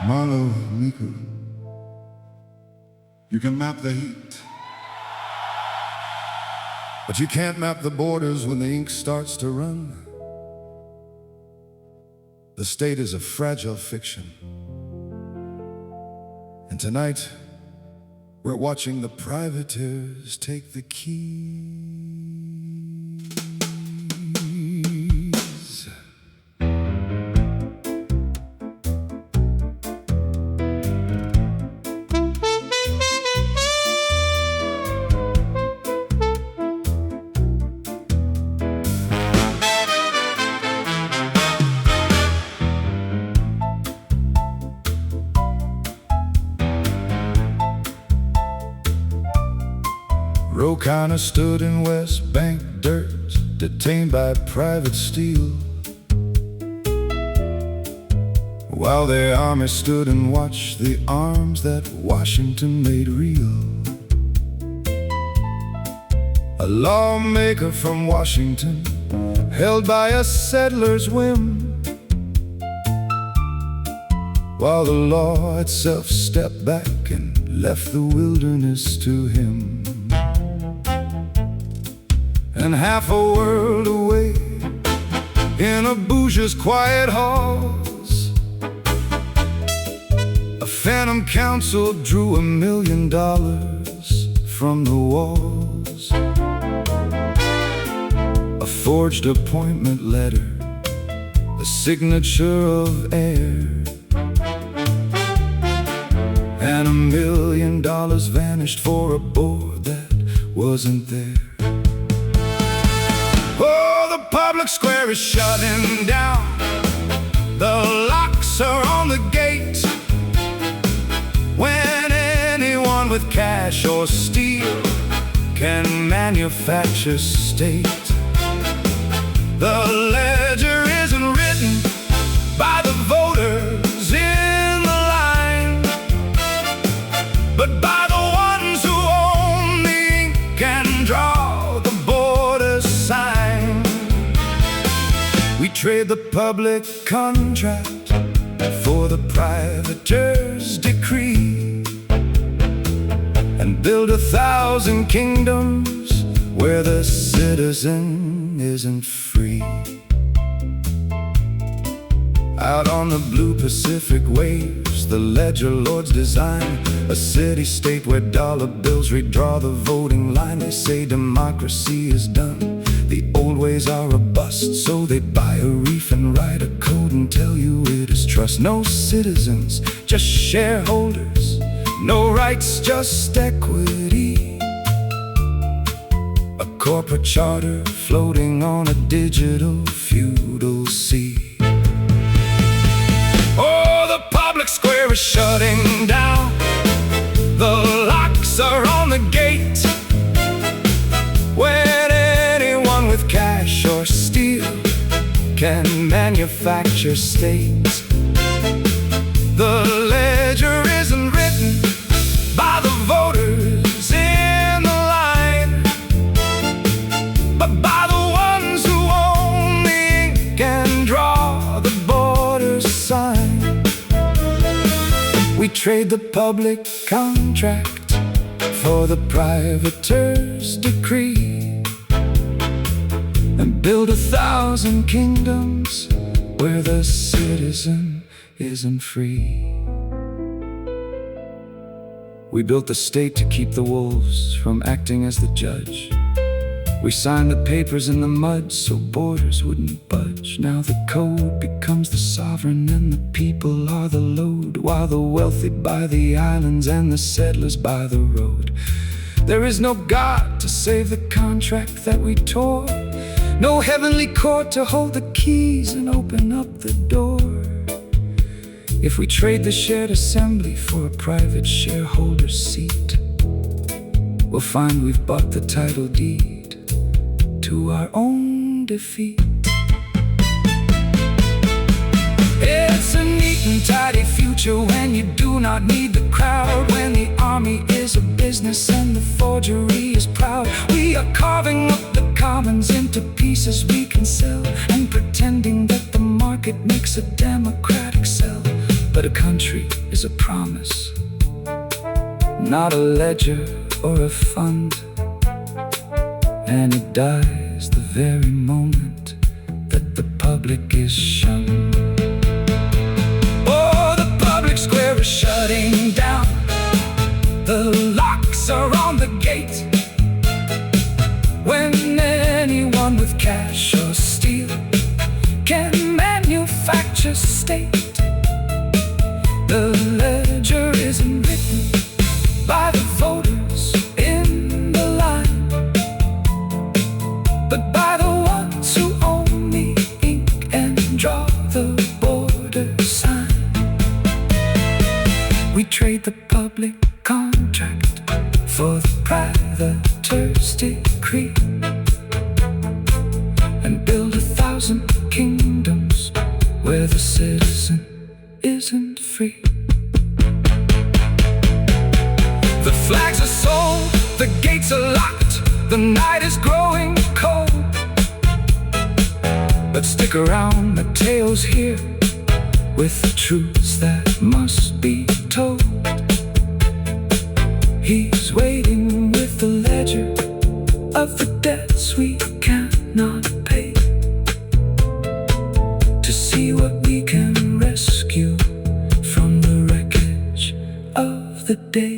Marlowe, Miku, you can map the heat, but you can't map the borders when the ink starts to run. The state is a fragile fiction, and tonight we're watching the privateers take the keys. Khanna stood in West Bank dirt, detained by private steel, while the army stood and watched the arms that Washington made real. A lawmaker from Washington, held by a settler's whim, while the law itself stepped back and left the wilderness to him. And half a world away, in Abuja's quiet halls, a phantom council drew $1 million from the walls. A forged appointment letter, a signature of air, and $1 million vanished for a board that wasn't there. Public square is shutting down, the locks are on the gate. When anyone with cash or steel can manufacture state, the ledger isn't written by the voters in the line, but by the ones who own the ink and draw the border sign. We trade the public contract for the privateer's decree, and build 1,000 kingdoms where the citizen isn't free. Out on the blue Pacific waves, the ledger lords design a city-state where dollar bills redraw the voting line. They say democracy is done, the old ways are a bust, so they buy a reef and write a code and tell you it is trust. No citizens, just shareholders. No rights, just equity. A corporate charter floating on a digital feudal sea. Oh, the public square is shutting down, the locks are on the gate. When anyone with cash or steel can manufacture states, the ledger isn't written by the voters in the line, but by the ones who own the ink and draw the border sign. We trade the public contract for the privateer's decree, and build 1,000 kingdoms where the citizen isn't free. We built the state to keep the wolves from acting as the judge. We signed the papers in the mud so borders wouldn't budge. Now the code becomes the sovereign and the people are the load, while the wealthy buy the islands and the settlers buy the road. There is no God to save the contract that we tore, no heavenly court to hold the keys and open up the door. If we trade the shared assembly for a private shareholder's seat, we'll find we've bought the title deed to our own defeat. It's a neat and tidy future when you do not need the crowd, when the army is a business and the forgery is proud. We are carving up the commons into pieces we can sell, and pretending that the market makes a democratic sell. But but a country is a promise, not a ledger or a fund. And it dies the very moment that the public is shunned. Oh, the public square is shutting down. The locks are on the gate. When anyone with cash or steel can manufacture state, the ledger isn't written by the voters in the line, but by the ones who own the ink and draw the border sign. We trade the public contract for the privateer's decree, and build 1,000 kingdoms where the citizen isn't free. The flags are sold, the gates are locked, the night is growing cold. But stick around, Mateo's here with the truths that must be told. He's waiting with the ledger of the debts we cannot pay, to see what we can rescue from the wreckage of the day.